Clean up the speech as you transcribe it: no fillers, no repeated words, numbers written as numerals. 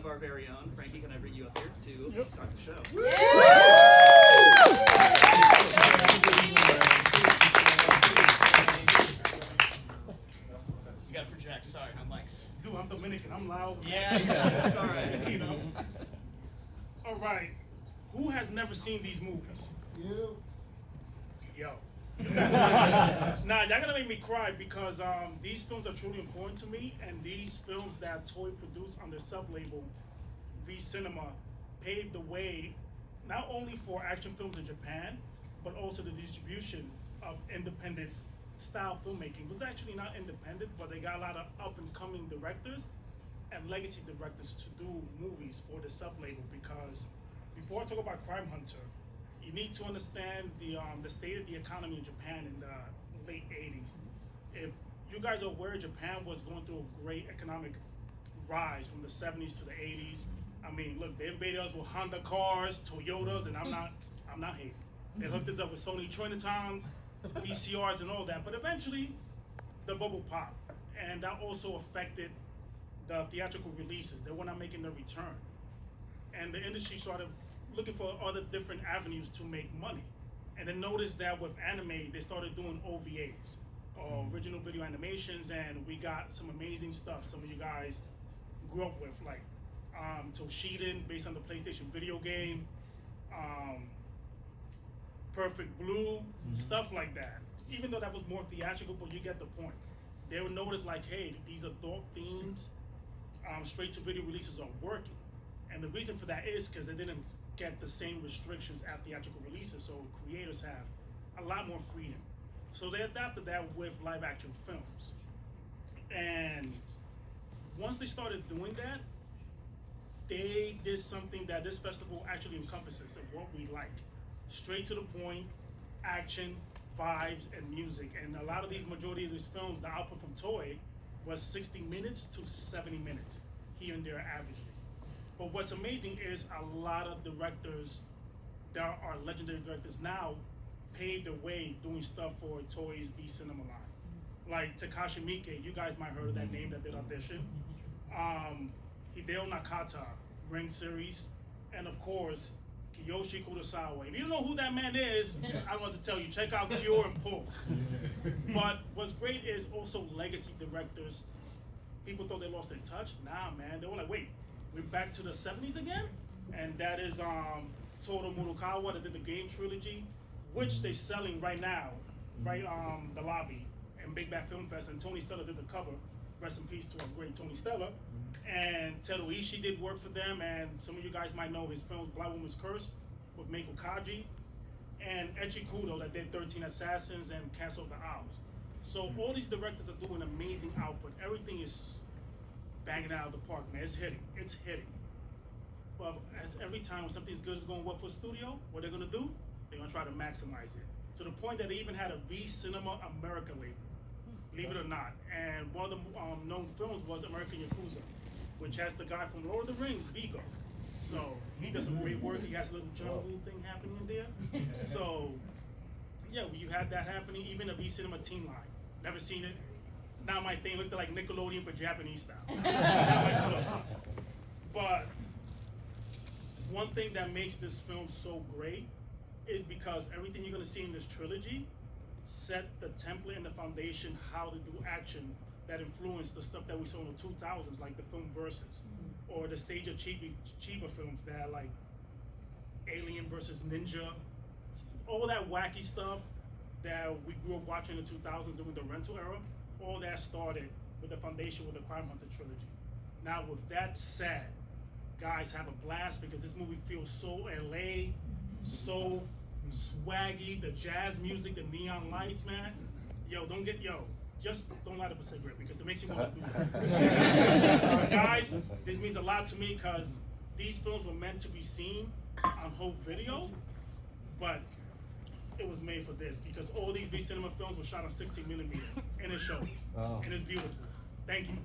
of our very own. Frankie, can I bring you up here to start the show? Yeah. You got to project. Sorry, I'm like. Dude, I'm Dominican. I'm loud. Yeah, that's all right. You know. All right. Who has never seen these movies? You. Yo. Nah, y'all gonna make me cry because these films are truly important to me, and these films that Toei produced on their sub-label V Cinema paved the way not only for action films in Japan, but also the distribution of independent style filmmaking. It was actually not independent, but they got a lot of up-and-coming directors and legacy directors to do movies for the sub-label. Because before I talk about Crime Hunter, you need to understand the state of the economy in Japan in the late 80s. If you guys are aware, Japan was going through a great economic rise from the 70s to the 80s. I mean, look, they invaded us with Honda cars, Toyotas, and I'm not hating. They hooked us up with Sony Trinitons, VCRs, and all that. But eventually, the bubble popped, and that also affected the theatrical releases. They were not making their return, and the industry started looking for other different avenues to make money. And then noticed that with anime, they started doing OVAs, original video animations, and we got some amazing stuff some of you guys grew up with, like Toshiden, based on the PlayStation video game, Perfect Blue, stuff like that. Even though that was more theatrical, but you get the point. They would notice like, hey, these adult themes, straight to video releases are working. And the reason for that is because they didn't get the same restrictions at theatrical releases, so creators have a lot more freedom. So they adapted that with live action films. And once they started doing that, they did something that this festival actually encompasses of what we like. Straight to the point, action, vibes, and music. And a lot of these, majority of these films, the output from Toei was 60 minutes to 70 minutes, here and there averagely. But what's amazing is a lot of directors that are legendary directors now paved the way doing stuff for Toei's V Cinema line. Like Takashi Miike, you guys might have heard of that name that did Audition. Hideo Nakata, Ring series, and of course, Kiyoshi Kurosawa. If you don't know who that man is, I want to tell you, check out Cure and Pulse. But what's great is also legacy directors. People thought they lost their touch. Nah, man, they were like, wait, we're back to the 70s again? And that is Toru Murukawa that did the game Trilogy, which they're selling right now, right the lobby and Big Bad Film Fest, and Tony Stella did the cover. Rest in peace to our great Tony Stella. And Teru Ishii did work for them, and some of you guys might know his films Black Woman's Curse with Meiko Kaji, and Echi Kudo that did 13 Assassins and Castle of the Owls. So all these directors are doing amazing output. Everything is banging out of the park, man. It's hitting. But as every time when something's good is going well for a studio, what they're gonna do? They're gonna try to maximize it. To the point that they even had a V Cinema America label, believe it or not. And one of the known films was American Yakuza, which has the guy from Lord of the Rings, Vigo. So he does some great work. He has a little jungle thing happening in there. So yeah, you had that happening. Even a V Cinema Teen line. Never seen it. Not my thing. Looked like Nickelodeon but Japanese style. But one thing that makes this film so great is because everything you're gonna see in this trilogy set the template and the foundation how to do action that influenced the stuff that we saw in the 2000s, like the film Versus, or the Sage of Chiba films that like Alien versus Ninja, all that wacky stuff that we grew up watching in the 2000s during the rental era. All that started with the foundation with the Crime Hunter trilogy. Now with that said, guys, have a blast because this movie feels so LA, so swaggy, the jazz music, the neon lights, man. Just don't light up a cigarette because it makes you want to do it. Guys, this means a lot to me because these films were meant to be seen on home video, but it was made for this because all these V Cinema films were shot on 16mm and it shows. And it's beautiful. Thank you.